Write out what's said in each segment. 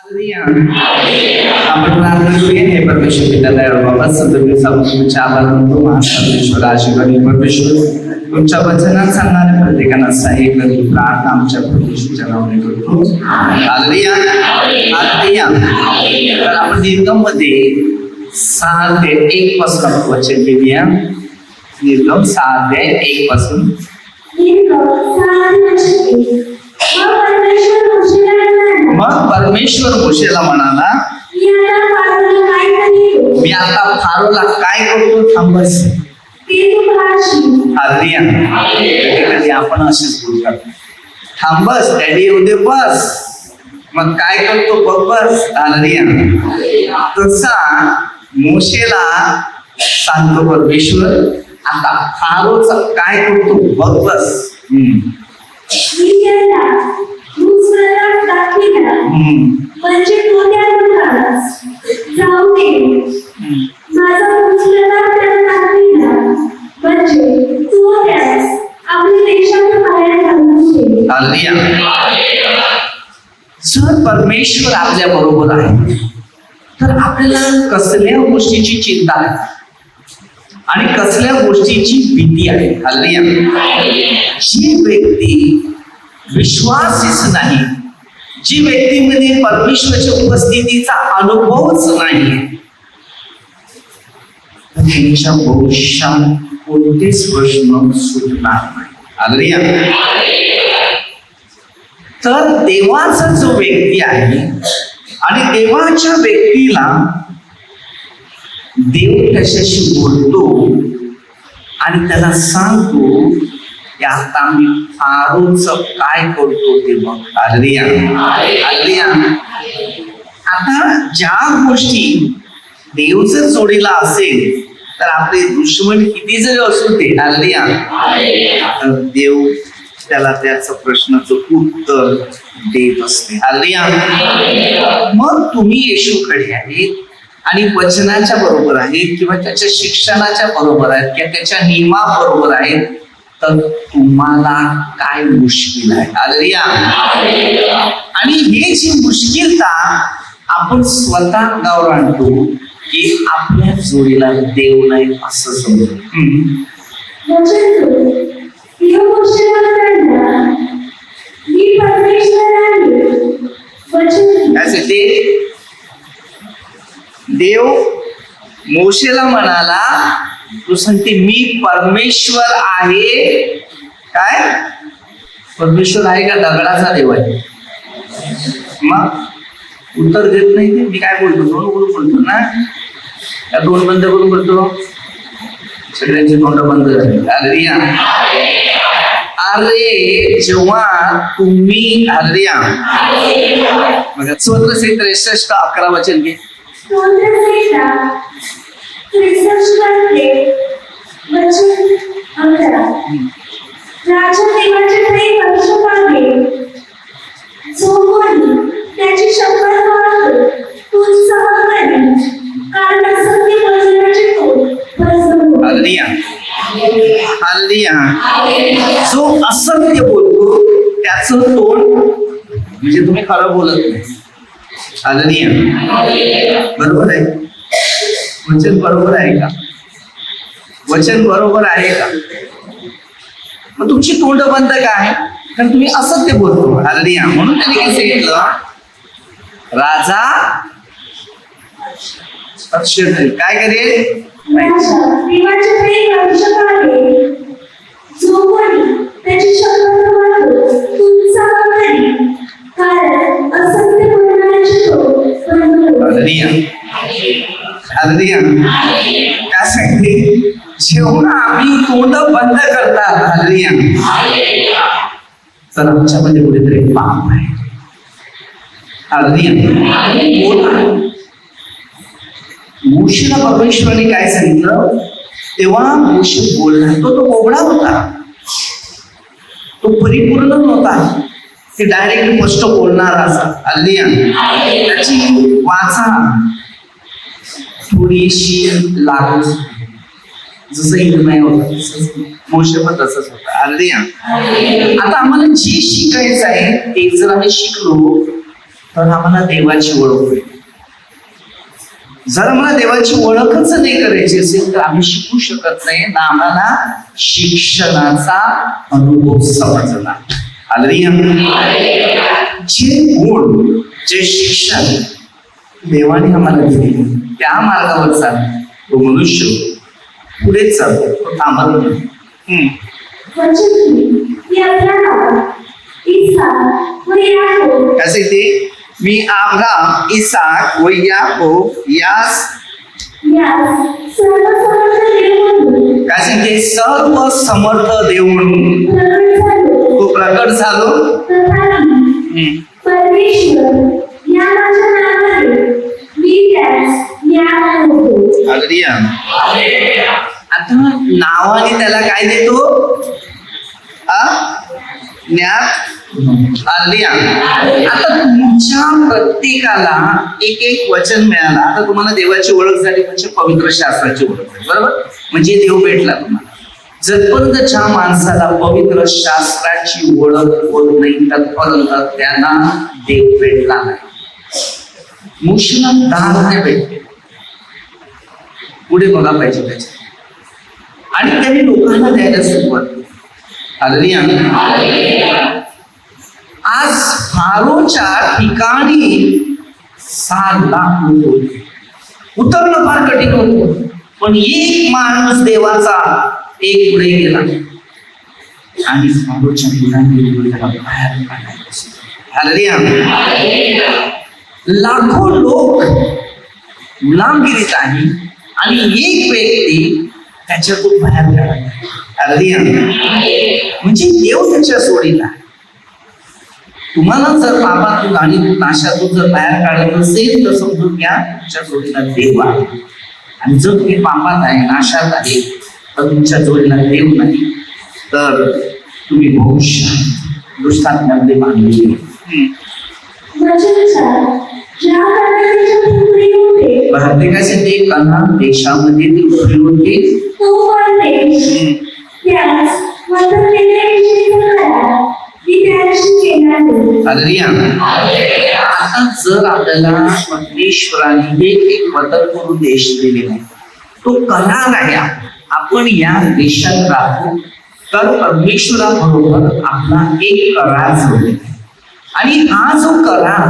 आपण प्रार्थना करूया. हे परमेश्वर पित्याला बाबा सदस्य तुमच्या आभार मानतो. महापरमेश्वर आशीर्वाद परमेश्वर तुमच्या वचनात सांगणाऱ्या प्रत्येकांना सहाय्य करून प्रार्थना आमच्या परमेश्वरच्या नावाने करतो. Hallelujah hallelujah. तर आपण निर्गम मध्ये 6 ते 1 पासून वचन घेऊया. निर्गम 6 ते 1 पासून. मग परमेश्वर मोशेला म्हणाला, मी आता फारोला काय करतो थांबस. हालेलुया. कधी आपण असेच बोलतात, थांबस डॅडी येऊ दे बस. मग काय करतो बघ बस. हालेलुया. तसा मोशेला सांगतो परमेश्वर, आता फारोचा काय करतो बघ बस. म्हणजे तो त्याला जाऊ दे. माझा मुसलमान त्याला दाखविला, म्हणजे तो त्यास आपल्या देशातून बाहेर काढून दे. हालेलुया. जर परमेश्वर आपल्या बरोबर आहे तर आपल्याला कसल्या गोष्टीची चिंता आहे आणि कसल्या गोष्टीची भीती आहे. हालेलुया. जी व्यक्ती विश्वासीच नाही, जी व्यक्तीमध्ये परमेश्वराच्या उपस्थितीचा अनुभवच नाही, त्यांच्या भविष्यात कोणतेच प्रश्न सुटणार नाही. हालेलुया. तर देवाचा जो व्यक्ती आहे आणि देवाच्या व्यक्तीला देव त्याच्याशी बोलतो आणि त्याला सांगतो की आता मी फारोच काय करतो ते बघ. Hallelujah hallelujah. आता ज्या गोष्टी देव जर जोडीला असेल तर आपले दुश्मन किती जरी असू दे, हालेलुया, तर देव त्याला त्याचं प्रश्नाचं उत्तर देत असते. हालेलुया. मग तुम्ही येशूकडे आहेत आणि वचनाच्या बरोबर आहेत किंवा त्याच्या शिक्षणाच्या बरोबर आहेत किंवा त्याच्या नियमाबरोबर आहेत, तर तुम्हाला काय मुश्किल आहे. हालेलुया. आणि हे जी मुश्किलता आपण स्वतः अंगावर आणतो की आपल्या जोडीला देव नाही असं समजतो. देव मोशेला म्हणाला, तू सांगते मी परमेश्वर आहे. काय परमेश्वर आहे का दगडाचा देव आहे? मग उत्तर देत नाही ते. मी काय बोलतो, दोन बोलतो ना, त्या दोन बंद करून बोलतो, सगळ्यांचे तोंड बंद झाले. हालेलुया. अरे जेव्हा तुम्ही, हालेलुया, मग स्तोत्र 63:11 वचन घे. राजा देवाचे काही वर्ष मागे जो कोणी त्याची शपथ मागतो तो सहकारी, कारण असत्य बोलण्याचे तोंड फसवतो. Hallelujah hallelujah. जो असत्य बोलतो त्याचं तोंड म्हणजे तुम्ही खरं बोलत नाही. हालेलुया. बरोबर आहे. वचन बरोबर आहे का? वचन बरोबर आहे का? मग तुमची तोंड बंद काय? कारण तुम्ही असत्य बोलतो. हालेलुया. म्हणून त्यांनी काय सांगितलं, राजा काय करेल? काय सांगते? जेव्हा आम्ही तोंड बंद करतात, हालेलुया, तर आमच्यामध्ये कुठेतरी पाप आहे. हालेलुया. मोशेला परमेश्वराने काय सांगितलं? तेव्हा मोशे बोलला, तो कोबडा होता, तो परिपूर्ण नव्हता. ते डायरेक्ट स्पष्ट बोलणार असा. हालेलुया. त्याची वाचा थोडीशी लागू, जसं इर्मिया होता मोशे पण तसंच होता. हालेलुया. आता आम्हाला जे शिकायचं आहे ते जर आम्ही शिकलो तर आम्हाला देवाची ओळख होईल. जर आम्हाला देवाची ओळखच नाही करायची असेल तर आम्ही शिकू शकत नाही ना, आम्हाला शिक्षणाचा अनुभव समजणार. हालेलुया. जे गुण, जे शिक्षण देवाने आम्हाला दिले त्या मार्गावर चाल तो मनुष्य पुढे चालतो, तो थांबत नाही. काय सांगते? मी अब्राम, इसाक व याकोब यास काय सांगते? सर्व समर्थ देऊन तो प्रकट झालो. हालेलुया. आता नावाने त्याला काय देतो? ज्ञात. हालेलुया. आता तुमच्या प्रत्येकाला एक एक वचन मिळालं. आता तुम्हाला देवाची ओळख झाली म्हणजे पवित्र शास्त्राची ओळख झाली, बरोबर? म्हणजे देव भेटला तुम्हाला. जरपर्यंत ज्या माणसाला पवित्र शास्त्राची ओळख होत नाही तत्पर्यंत त्यांना देव भेटला नाही. मुशीला दार नाही भेटले. पुढे बघा पाहिजे त्याच्या. आणि त्यांनी लोकांना द्यायला सुरुवात केली. हालेलुया. आज फारोच्या ठिकाणी 6 लाख लोक होते. उतरणं फार कठीण होतं, पण एक माणूस देवाचा एक पुढे गेला आणि फारोच्या ठिकाणी त्याला बाहेर काढायचं. हालेलुया. लाखो लोक गुलामगिरीत आहे आणि एक व्यक्ती त्याच्यातून बाहेर काढायला. हालेलुया. म्हणजे देव त्याच्या सोडीला. तुम्हाला जर पापातून आणि नाशातून जर बाहेर काढत असेल तर समजून घ्या तुमच्या जोडीला देव आहे. आणि जर तुम्ही पापात आहे, नाशात आहे, तर तुमच्या जोडीला देव नाही, तर तुम्ही भविष्य दुष्टात्म्यामध्ये बांधलेले. प्रत्येकाचे ते कनान देशामध्ये ते उभे होते. हालेलुया. आता जर आपल्याला परमेश्वराने एक वचन करून देश दिलेला आहे, तो करार आहे. आपण या देशात राहतो तर परमेश्वराबरोबर आपला एक करार जोडलेला आहे. आणि हा जो करार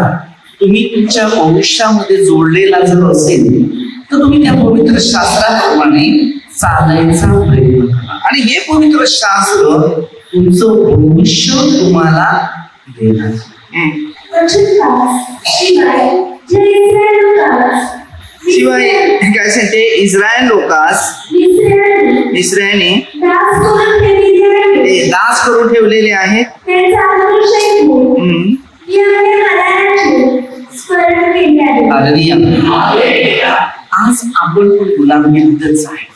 तुम्ही तुमच्या भविष्यामध्ये जोडलेला जर असेल तर तुम्ही त्या पवित्र शास्त्राप्रमाणे चालायचा प्रयत्न करा. आणि हे पवित्र शास्त्र तुमचं भविष्य तुम्हाला देणार. शिवाय काय सांगते? इस्रायल लोकास इस्रायलने दास करून ठेवलेले आहेत. आज आपण पण गुलामगिरीतच आहे,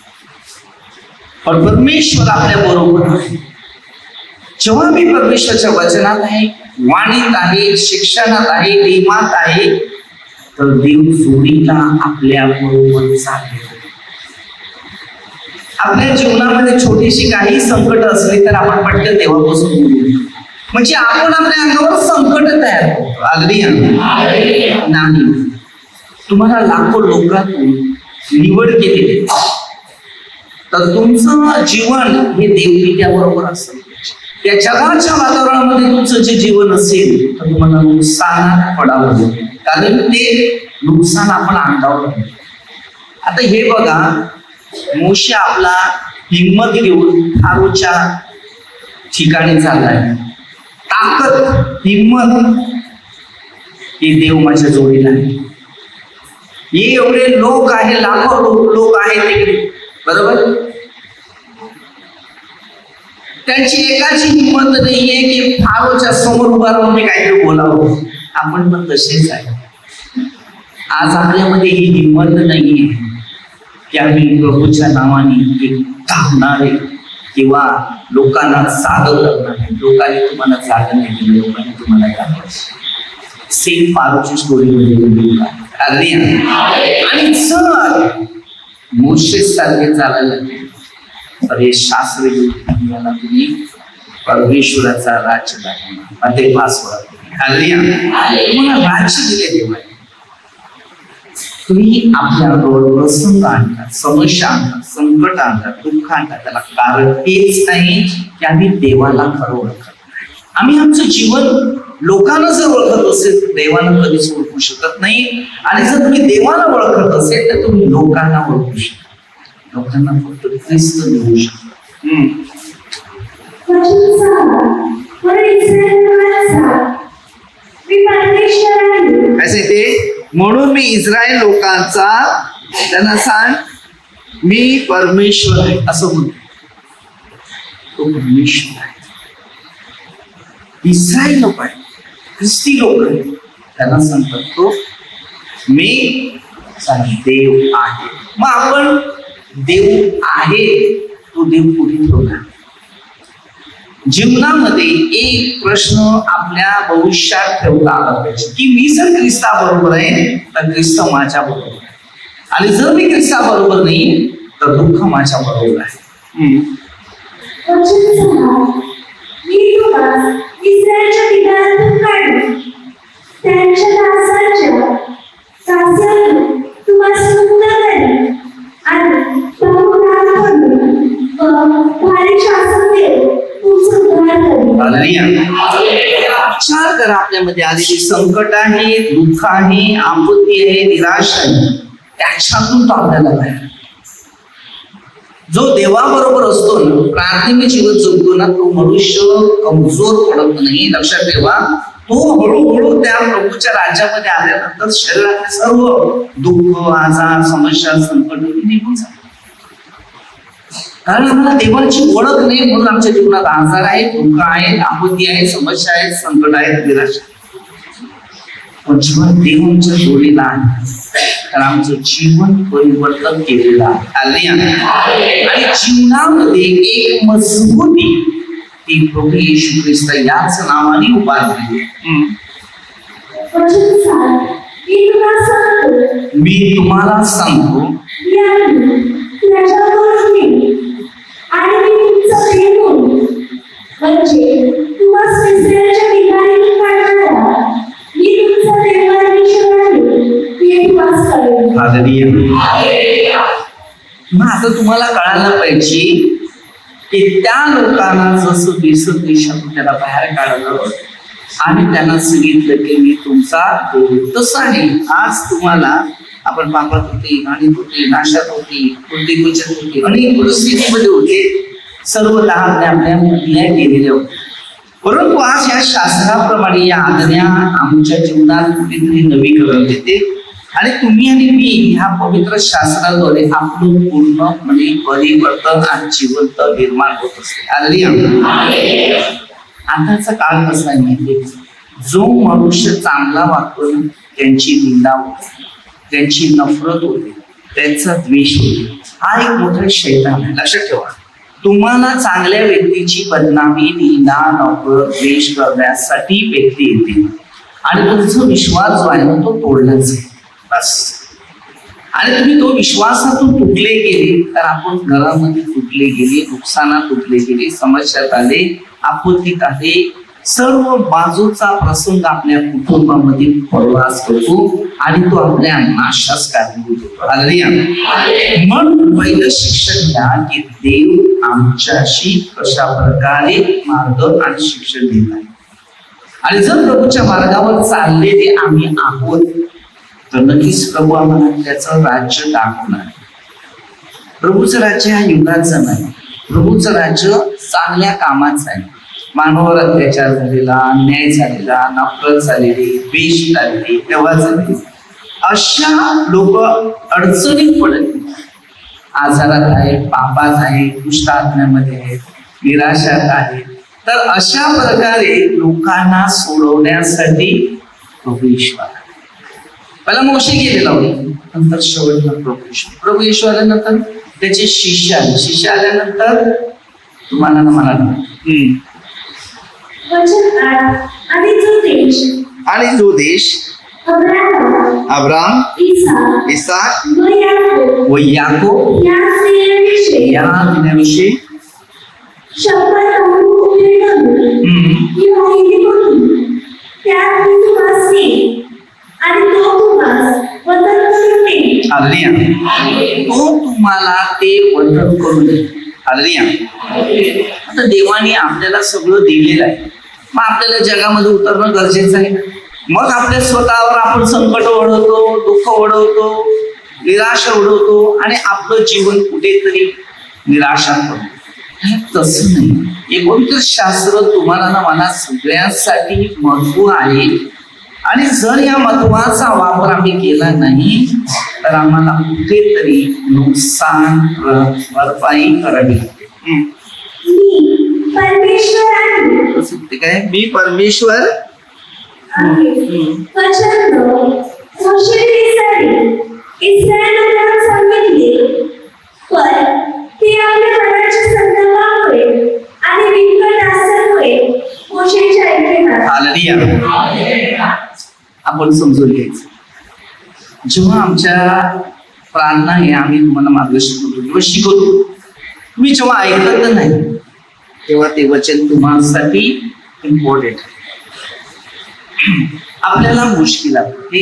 पण परमेश्वर आपल्या बरोबर आहे. जेव्हा मी परमेश्वरच्या वचनात आहे, वाणीत आहे, शिक्षणात आहे, नियमात आहे, तर देव जोडीला आपल्या बरोबर चालले. आपल्या जीवनामध्ये छोटीशी काही संकट असली तर आपण पटकन देवापासून बोलू, म्हणजे आपण आपल्या अंगावर संकट तयार करतो. हालेलुया. नाही, तुम्हाला लाखो लोकांतून निवड केलेली, तर तुमचं जीवन हे देवपित्या बरोबर असेल. त्या जगाच्या वातावरणामध्ये तुमचं जे जीवन असेल तर तुम्हाला नुकसानात पडावं लागेल, कारण ते नुकसान आपण अंगावर. आता हे बघा, मोशे आपला हिंमत घेऊन फारोच्या ठिकाणी चाललाय. ताकद, हिंमत हे देव माझ्या जोडीला आहे. हे एवढे लोक आहे, लाखो लोक आहेत तिकडे, बरोबर? त्यांची एकाची हिंमत नाहीये की फारोच्या समोर उभा राहून मी काहीतरी बोलावं. आपण पण तसेच आहे. आज आपल्यामध्ये ही हिंमत नाहीये की आम्ही प्रभूच्या नावाने एक धावणारे किंवा लोकांना जाग करणारे. लोकांनी तुम्हाला जाग नाही दिली, लोकांनी तुम्हाला जाग. सेम फारोची स्टोरी मध्ये आणि जर मोशे सारखे चालायला तर हे शास्त्र तुम्ही परमेश्वराचा राज्य दाखवणार. ते 5 हालेलुया. तुम्हाला राज्य दिले देवाने. तुम्ही आपल्याबरोबर प्रसंग आणतात, समस्या आणतात, संकट आणतात, दुःख आणतात. त्याला कारण हेच नाही की आम्ही देवाला खरं ओळखत नाही. आम्ही आमचं जीवन लोकांना जर ओळखत असेल तर देवाला कधीच ओळखू शकत नाही. आणि जर तुम्ही देवाला ओळखत असेल तर तुम्ही लोकांना ओळखू शकता. लोकांना फक्त ख्रिस्त देऊ शकता. वचन 6 पर इस्रायेलाचा मी परमेश्वर आहे. असे ते म्हणून मी इस्रायल लोकांचा त्यांना सांग मी परमेश्वर आहे असं म्हणतो. तो परमेश्वर आहे. इस्रायल लोक आहे, ख्रिस्ती लोक आहे, त्यांना सांगतात तो मी देव आहे. मग आपण देव आहे तो देव पुढे ठेवला. जीवनामध्ये एक प्रश्न आपल्या भविष्यात ठेवता आला पाहिजे की मी जर ख्रिस्ताबरोबर आहे तर ख्रिस्त माझ्या बरोबर आहे, आणि जर मी ख्रिस्ताबरोबर नाही तर दुःख माझ्या बरोबर आहे. वचन 6 मी तुम्हाला इस्रायलच्या ठिकाणातून काढले, त्यांच्या दासांच्या दासातून तुम्हाला मुक्त केले आणि भारी शासन देऊन तुमचं उद्धार केले. विचार करा, आपल्यामध्ये आलेली संकट आहे, दुःख आहे, आपत्ती आहे, निराशा आहे, त्याच्यातून तो आपल्याला बाहेर. जो देवाबरोबर असतो ना, प्रार्थनेने जीवन जगतो ना, तो मनुष्य कमजोर पडत नाही. लक्षात ठेवा, तो हळूहळू त्या प्रभूच्या राज्यामध्ये आल्यानंतर शरीरातले सर्व दुःख, आजार, समस्या, संकट निघून जातात. कारण आम्हाला देवाची ओळख नाही म्हणून आमच्या जीवनात आजार आहे, दुःख आहे, आपत्ती आहे, समस्या आहेत, संकट आहेत, निराशा. पण जीवन देव आमच्या जोडीला आहे, तर आमचं जीवन परिवर्तन केलेलं आहे. आणि जीवनामध्ये एक मजबूती ती प्रभू येशू ख्रिस्त याच नावाने उभारली. वचन 7 मी तुम्हाला सांगतो आणि मी तुमचं देव होईन. म्हणजे तुम्हाला इस्रायलच्या ठिकाणी काढणारा मी तुमचा देव परमेश्वर आहे, ते तुम्हाला कळेल. हालेलुया. मग आता तुम्हाला कळायला पाहिजे की त्या लोकांना जसं दिसत देशातून त्याला बाहेर काढलं आणि त्यांना सांगितलं की मी तुमचा देव, तसं आहे आज तुम्हाला. आपण पापात होते, गाणीत होते, नाशात होती, कोणती गोष्ट होती, अनेक परिस्थितीमध्ये होते, सर्व आज्ञा आपल्या मुकल्या गेलेल्या होत्या. परंतु आज या शास्त्राप्रमाणे या आज्ञा आमच्या जीवनात कुठेतरी नवीकरण देते. आणि तुम्ही आणि मी ह्या पवित्र शास्त्राद्वारे आपलं पूर्णपणे परिवर्तन आणि जिवंत निर्माण होत असते. हालेलुया. आताचा काळ कसा आहे माहिती, जो मनुष्य चांगला वागतो त्यांची निंदा होते, त्यांची नफरत होते, त्यांचा द्वेष होते. हा एक मोठा शैतान आहे. लक्षात ठेवा, तुम्हाला चांगल्या व्यक्तीची बदनामी, निंदा, नफरत, द्वेष करण्यासाठी व्यक्ती येते आणि तुमचा विश्वास जो आहे ना तो तोडलाच आहे बस. आणि तुम्ही तो विश्वासातून तुटले गेले तर आपण घरामध्ये तुटले गेले, नुकसानात तुटले गेले, समस्यात आले, आपत्तीत आले, सर्व बाजूचा प्रसंग आपल्या कुटुंबामध्ये प्रवास करतो आणि तो आपल्या नाशास कारणीभूत होतो. हालेलुया. मग पहिलं शिक्षण घ्या की देव आमच्याशी कशा प्रकारे मार्ग आणि शिक्षण देत आहे. आणि जर प्रभूच्या मार्गावर चाललेले आम्ही आहोत तर नक्कीच प्रभू आम्हाला त्याचं राज्य दाखवणार. प्रभूचं राज्य हा युगाचं नाही, प्रभूचं राज्य चांगल्या कामाचं आहे. मानवावर अत्याचार झालेला, अन्याय झालेला, नफरत झालेली, द्वेष झालेली, तेव्हा झालेली, अशा लोक अडचणीत पडत आजारात आहेत, पापात आहेत, दुष्टात्म्यामध्ये आहेत, निराशात आहेत. तर अशा प्रकारे लोकांना सोडवण्यासाठी प्रभू येशू आला. पहिला मोशे गेलेला होता, नंतर शेवटला प्रभू येशू आल्यानंतर त्याचे शिष्य आले. शिष्य आल्यानंतर तुम्हाला ना मला वचन 8 आणि जो देश अब्राम, इसाक व याकोब या दिनाविषयी ही वाहिली होती त्यात मी तुम्हाला सी आणि तो तुम्हाला वतन करून देईल. हालेलुया. तो तुम्हाला ते वतन करून देईल. हालेलुया. आता देवाने आपल्याला सगळं दिलेलं आहे, मग आपल्याला जगामध्ये उतरणं गरजेचं आहे. मग आपल्या स्वतःवर आपण संकट ओढवतो, दुःख ओढवतो, निराशा ओढवतो आणि आपलं जीवन कुठेतरी निराशा पडतो. तसं नाही. हे पवित्र शास्त्र तुम्हाला ना मला सगळ्यांसाठी महत्व आहे आणि जर या महत्वाचा वापर आम्ही केला नाही तर आम्हाला कुठेतरी नुकसान भरपाई करावी लागते. मी परमेश्वर आहे. तसं ते काय, मी परमेश्वर प्रचंड मोशेने इस्रायेलांना सांगितले, पण ते आपल्या मनाच्या संकल्पामुळे आणि बिनकट आसनामुळे मोशेच्या ऐकेना. हालेलुया. आपण समजून घ्यायचं, जेव्हा आमच्या प्रार्थना हे आम्ही तुम्हाला मार्गदर्शन करतो किंवा शिकवतो, तुम्ही जेव्हा ऐकत नाही तेव्हा ते वचन तुम्हासाठी इम्पॉर्टंट आहे. आपल्याला मुश्किल आहे,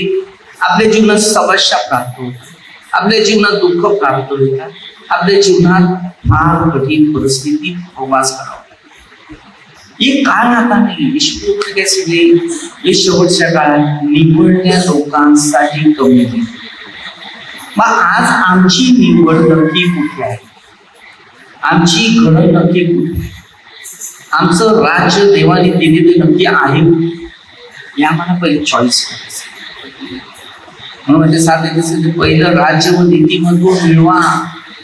आपल्या जीवनात समस्या प्राप्त होतात, आपल्या जीवनात दुःख प्राप्त होतात, आपल्या जीवनात फार कठीण परिस्थिती प्रवास करावा. हे काळ आता नाही, विश्व काय सगळे हे शेवटच्या काळात निवडल्या लोकांसाठी कमी होईल. मग आज आमची निवड नक्की कुठे आहे, आमची घरं नक्की कुठे आहे, आमचं राज्य देवाने दिलेले नक्की आहे, हे आम्हाला पहिले चॉईस करायचं. म्हणून म्हणजे साधे पहिलं राज्य व नीतिमत्व मिळवा.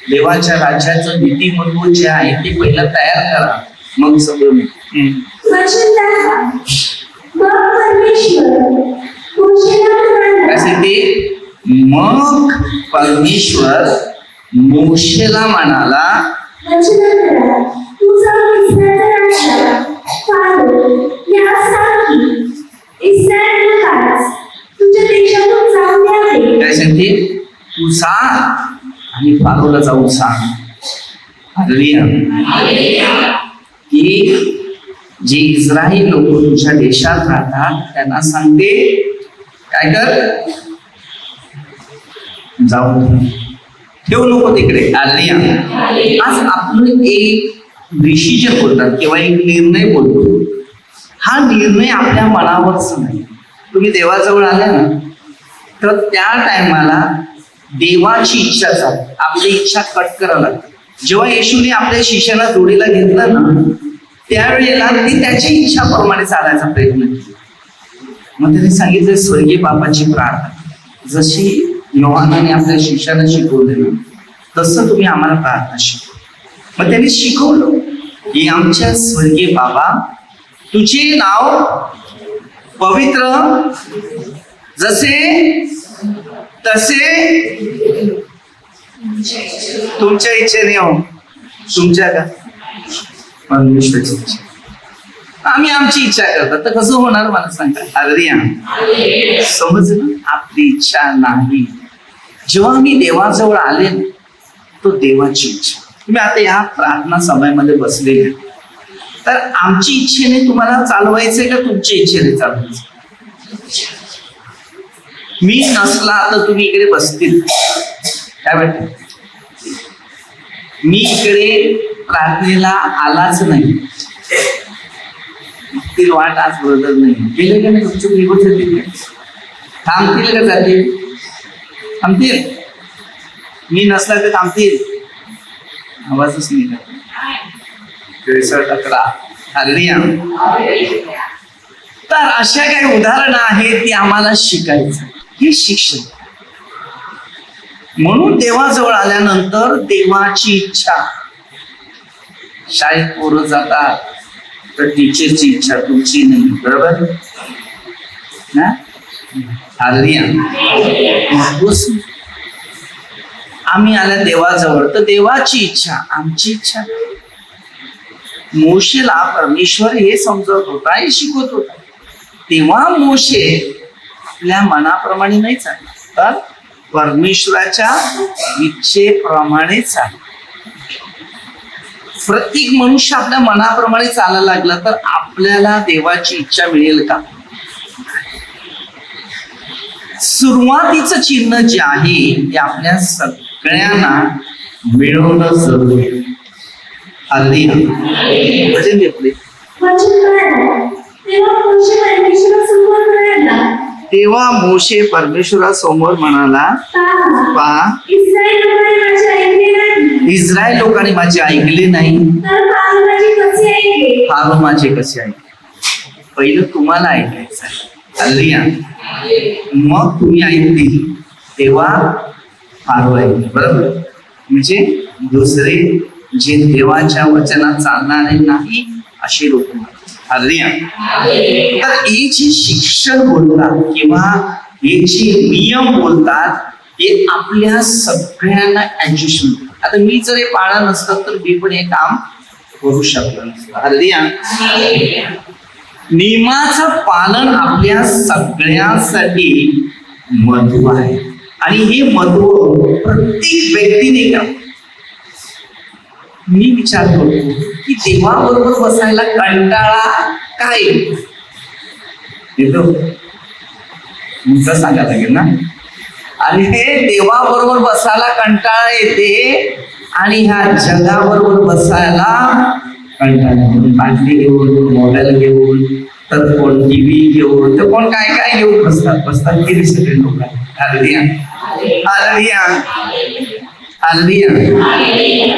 देवाच्या राज्याचं नीतिमत्व जे आहे ते पहिलं तयार करा, मग सगळं मिळेल. वचन दाखवा. मग परमेश्वर मोशेला म्हणाला, असे ते मग परमेश्वर मोशेला म्हणाला, वचन करा, तू जाऊन इस्रायलच्या राजा फारो यासारखी इस्रायल लोकांस तुझ्या देशातून जाऊन द्यावे. त्यासाठी तू सांग आणि फारोला जाऊन सांग. हालेलुया. की जे इस्राईल लोक तुझ्या देशात राहतात त्यांना सांगते काय कर, जाऊन ठेवू नको तिकडे. हालेलुया. आज आपलं एक डिसिजन बोलतात किंवा एक निर्णय बोलतो, हा निर्णय आपल्या मनावरच नाही. तुम्ही देवाजवळ आले ना तर त्या टायमाला देवाची इच्छा झाली, आपली इच्छा कट करावी लागते. जेव्हा येशूने आपल्या शिष्याला जोडीला घेतलं ना त्यावेळेला ते त्याची इच्छाप्रमाणे चालायचा प्रयत्न केला. मग त्यांनी सांगितलं स्वर्गीय बापाची प्रार्थना जशी योहानाने आपल्या शिष्याला शिकवले ना तसं तुम्ही आम्हाला प्रार्थना शिकवा. मग त्यांनी शिकवलं की आमच्या स्वर्गीय बाबा तुझे नाव पवित्र जसे तसे तुमच्या इच्छेने हो, तुमच्या का परमेश्वराची इच्छा. आम्ही आमची इच्छा करतो तर कसं होणार मला सांगा. हालेलुया. समजलं, आपली इच्छा नाही. जेव्हा आम्ही देवाजवळ आले तो देवाची इच्छा. तुम्ही आता या प्रार्थना सभेमध्ये बसलेले तर आमची इच्छेने तुम्हाला चालवायचंय का तुमच्या इच्छेने चालवायचं. मी नसला तर तुम्ही इकडे बसतील काय वाटतं. मी इकडे प्रार्थनेला आलाच नाही ती वाट आज बदल नाही गेले का नाही. तुमचे निघून जातील का, थांबतील का जातील, थांबतील. मी नसला तर थांबतील. आवाजच नाही टकरा. हालेलुया. तर अशा काही उदाहरणं आहेत ती आम्हाला शिकायचं, हे शिक्षण. म्हणून देवाजवळ आल्यानंतर देवाची इच्छा. शाळेत पोरं जातात तर टीचरची इच्छा तुमची नाही, बरोबर ना. हालेलुया. आम्ही आल्या देवाजवळ तर देवाची इच्छा, आमची इच्छा. मोशेला परमेश्वर हे समजवत होता, हे शिकवत होता. तेव्हा मोशे आपल्या मनाप्रमाणे नाही चालला तर परमेश्वराच्या इच्छेप्रमाणे चालला. प्रत्येक मनुष्य आपल्या मनाप्रमाणे चालायला लागला तर आपल्याला देवाची इच्छा मिळेल का? सुरुवातीचं चिन्ह जे आहे ते आपल्या सगळ्यांना मिळवणं जरुरी आहे. हालेलुया. भजन घेतले. वचन कळालं तेव्हा मोशे परमेश्वरासमोर म्हणाला, पहा, इस्रायल लोकांनी माझे ऐकले नाही, फारो माझे कसे ऐकले? पहिलं तुम्हाला ऐकायचं आहे. हालेलुया. मग तुम्ही ऐकतील तेव्हा फारो ऐकले. बरोबर? म्हणजे दुसरे जे देवाच्या वचनात चालणारे नाही अशी लोक. हालेलुया. तर हे जे शिक्षक बोलतात किंवा हे जे नियम बोलतात ते आपल्या सगळ्यांना ऍडजस्ट होतात. आता मी जर हे पाळलं नसतं तर मी पण हे काम करू शकलो नसतं. हालेलुया. नियमाचं पालन आपल्या सगळ्यांसाठी महत्व आहे आणि हे महत्व प्रत्येक व्यक्तीने घ्यावं. मी विचार करतो की देवाबरोबर बसायला कंटाळा काय येतो? तुमचं सांगायला लागेल ना. आणि हे देवाबरोबर बसायला कंटाळा येते आणि ह्या जगाबरोबर बसायला कंटाळा. बाटली घेऊन, मोबाईल घेऊन, तर कोण टीव्ही घेऊन, तर कोण काय काय घेऊन बसतात किती सगळे लोक. हालेलुया. हालेलुया. हालेलुया.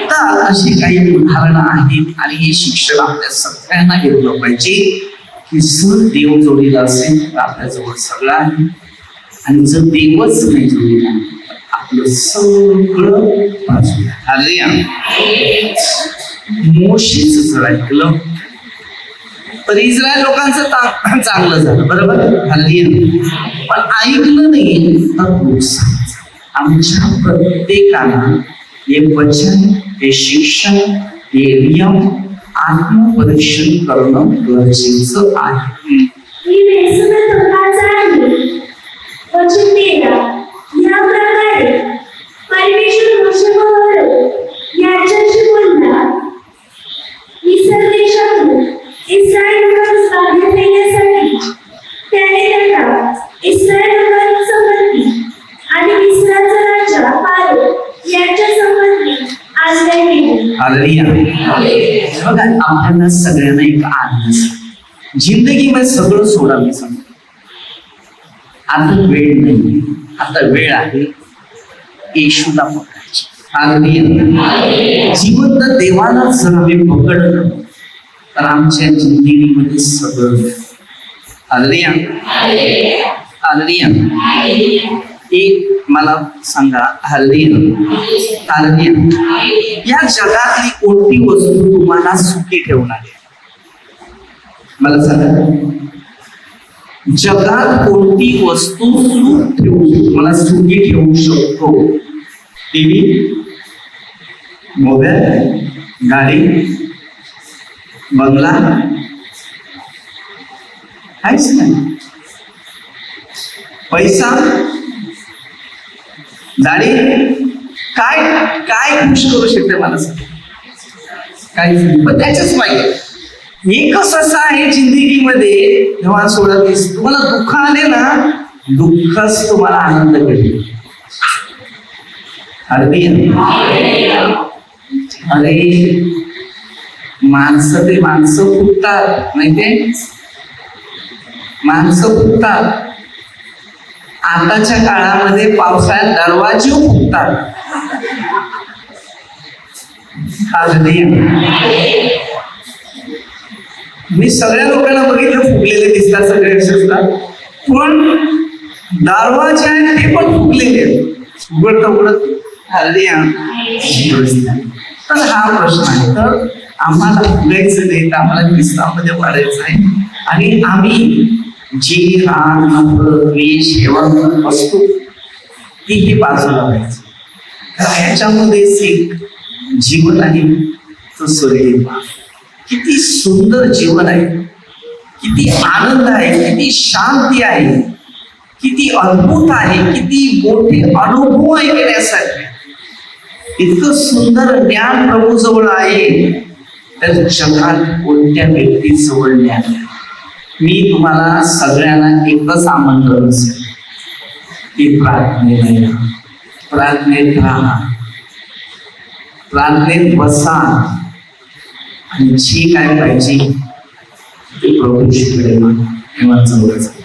तर अशी काही उदाहरणं आहेत आणि हे शिक्षण आपल्या सगळ्यांना घेतलं पाहिजे की जर देव जोडीला असेल तर आपल्या जवळ सगळं आहे आणि जर देवच नाही जोडीला आपलं सगळं बाजूला. हालेलुया. मोशेच जर ऐकलं तर इस्रायल लोकांचं चांगलं झालं. बरोबर? हालेलुया. पण ऐकलं नाही तर नुकसान. आमच्या प्रत्येकाला हे वचन, हे शिक्षण, हे नियम आत्मपरीक्षण करणं गरजेचं आहे. बघा, आपल्याला सगळ्यांना एक आज्ञा, जिंदगीमध्ये सगळं सोडा. मी सांगतो आता वेळ नाही, आता वेळ आहे येशूला पकडायची. हालेलुया. जिवंत देवाला जर आम्ही पकडलं तर आमच्या जिंदगीमध्ये सगळं. हालेलुया. हालेलुया. एक मला सांगा, हालेलुया. हालेलुया. या जगातली कोणती वस्तू तुम्हाला सुखी ठेवणार आहे? मला सांगा, जगात कोणती वस्तू सुख ठेवू, मला सुखी ठेवू शकतो? टीव्ही, मोबाईल, गाडी, बंगला, काहीच नाही. पैसा, दाढी, काय काय खुश करू शकते मला सांग? काहीच नाही. पण त्याच्याच पाहिजे. हे कसं आहे जिंदगीमध्ये तेव्हा सोडत तुम्हाला दुःख आले ना, दुःखच तुम्हाला आनंद करेल. अरे माणसं ते माणसं फुटतात, माहितीये? माणसं फुटतात. आताच्या काळामध्ये पावसाळ्यात दरवाजे फुटतात. मी सगळ्या लोकांना बघितलं फुगलेले दिसतात, सगळे असतात, पण दरवाजे आहेत ते पण फुगलेले उघडत उघडत. हालेलुया. तर हा प्रश्न आहे. तर आम्हाला फुगायचं नाही, तर आम्हाला ख्रिस्तामध्ये वाढायचं आहे आणि आम्ही जी राग, नफरत, द्वेष, हेवा असतो तीही बाजूला व्हायचं. तर याच्यामध्येच एक जीवन आहे, तो स्वर्गीय. किती सुंदर जीवन आहे, किती आनंद आहे, किती शांती आहे, किती अद्भुत आहे, किती मोठे अनुभव आहे घेण्यासाठी. इतकं सुंदर ज्ञान प्रभू जवळ आहे तर जगात कोणत्या व्यक्ती जवळ न्याव्या. मी तुम्हाला सगळ्यांना एकच आमंत्रण असेल की प्रार्थनेला या, प्रार्थनेत राहा, प्रार्थनेत बसा आणि जी काय पाहिजे ते प्रभूशीकडे तेव्हा जवळ जाईल.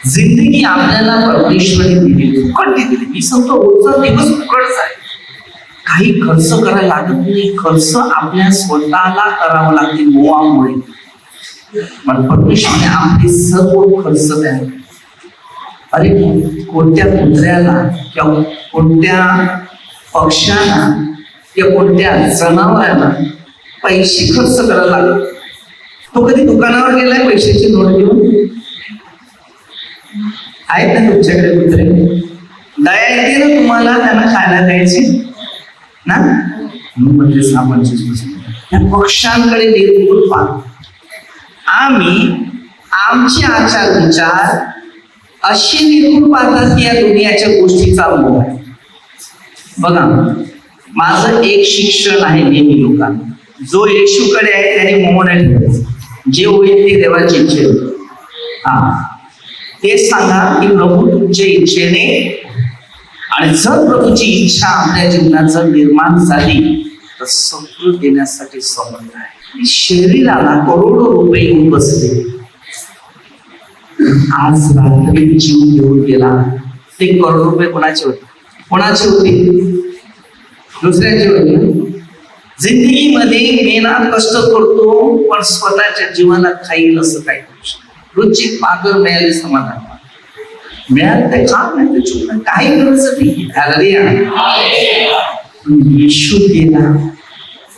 जिंदगी आपल्याला परमेश्वरी दिली, फुकट दिली. मी सांगतो रोजचा दिवस फुकट जाईल, काही खर्च करायला लागत नाही. खर्च आपल्या स्वतःला करावा लागते मोहामुळे. पण परमेश्वराने आपले सर्व खर्च द्या. अरे कोणत्या कुत्र्याला किंवा कोणत्या पक्ष्याला किंवा कोणत्या जनावराला पैसे खर्च करायला लागत. तो कधी दुकानावर गेलाय पैशाची नोट घेऊन? आहेत ना तुमच्याकडे कुत्रे? दया येते ना तुम्हाला त्यांना खायला द्यायची ना? म्हणजे त्या पक्ष्यांकडे निर्मूल पाहतो. आम्ही आमचे आचार विचार असे निर्मूल पाहतात की या दुनियाच्या गोष्टीचा मोह आहे. बघा, माझं एक शिक्षण आहे नेहमी लोकांना, जो येशूकडे आहे त्याने मोह नाही ठेवायचं, जे होईल ते देवाची इच्छा होईल. ते सांगा की प्रभू तुमच्या इच्छेने, आणि जर प्रभूची इच्छा आपल्या जीवनात जर निर्माण झाली तर सगळं देण्यासाठी समर्थ आहे. शरीराला करोडो रुपये येऊन बसले, आज रात्री जीव घेऊन गेला. ते करोड रुपये कोणाचे होते? कोणाचे होते? दुसऱ्याचे होते. जिंदगीमध्ये मेहनत कष्ट करतो पण स्वतःच्या जीवनाला खाईल असं काही करू शकतो. रोजची पाकर मिळाली समाधान मिळालं तर काम नाही, तर काही गरज नाही. येशू गेला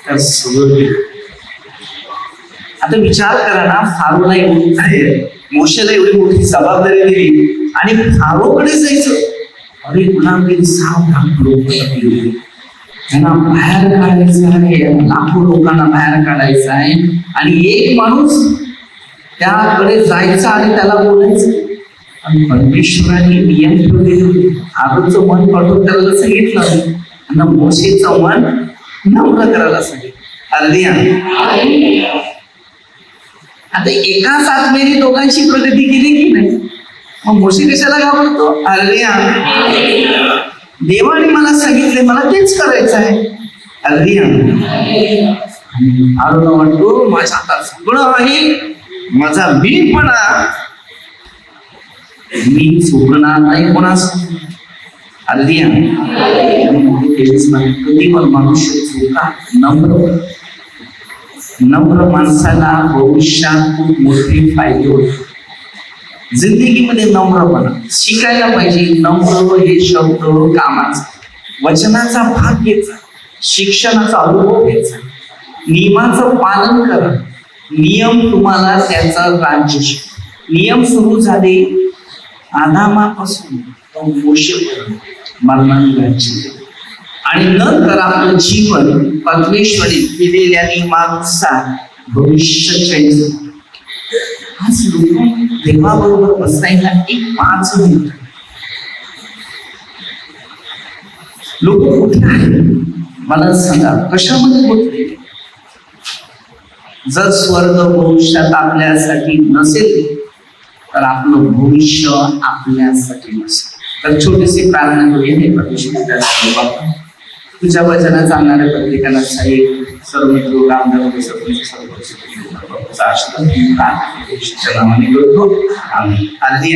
तर सगळं गेलं. आता विचार करा ना, फारोला मोशेला एवढी मोठी जबाबदारी दिली आणि फारोकडे जायचं. अरे गुलामगिरी 6 लाख लोक लागले, त्यांना बाहेर काढायचं आहे, लाखो लोकांना बाहेर काढायचं आहे. आणि एक माणूस त्याकडे जायचा आणि त्याला बोलायचं. आणि परमेश्वराने नियम ठेवले. आरोचं मन पडून करायला सांगितलं आणि मोशेचं मन नम्र करायला सांगितलं. हालेलुया. आता एकाच आत्म्याने दोघांची प्रगती केली की नाही? मग मोशे कशाला घाबरतो? हालेलुया. देवाने मला सांगितले, मला तेच करायचं आहे. हालेलुया. आरोला वाटतो माझ्या हातात सगळं आहे, माझा मीपणा, मी चुकणार नाही कोणास. हालेलुया. कधी पण मनुष्य चुका. नम्र माणसाला भविष्यात खूप मोठे फायदे होते. जिंदगीमध्ये नम्रपणा शिकायला पाहिजे. नम्र हे शब्द कामाचा, वचनाचा भाग घ्यायचा, शिक्षणाचा अनुभव घ्यायचा, नियमाचं पालन करा. नियम तुम्हाला त्याचा राज्य शिकतो. नियम सुरू झाले आदामापासून मोशेपर्यंत मरणाने राज्य, आणि नंतर आपलं जीवन परमेश्वरी दिलेल्या नियमानुसार भविष्य. आज लोक देवाबरोबर बसायला एक 5 मिनिट लोक कुठे आहेत मला सांगा, कशामध्ये होते? जर स्वर्ग भविष्यात आपल्यासाठी नसेल तर आपलं भविष्य आपल्यासाठी नसेल. तर छोटीशी प्रार्थना करूया. हे परमेश्वर तुझ्या वचनात सांगणाऱ्या प्रत्येकाला साहेब सर्व मित्र रामदेव सर्व आशीर्वाद करतो. आम्ही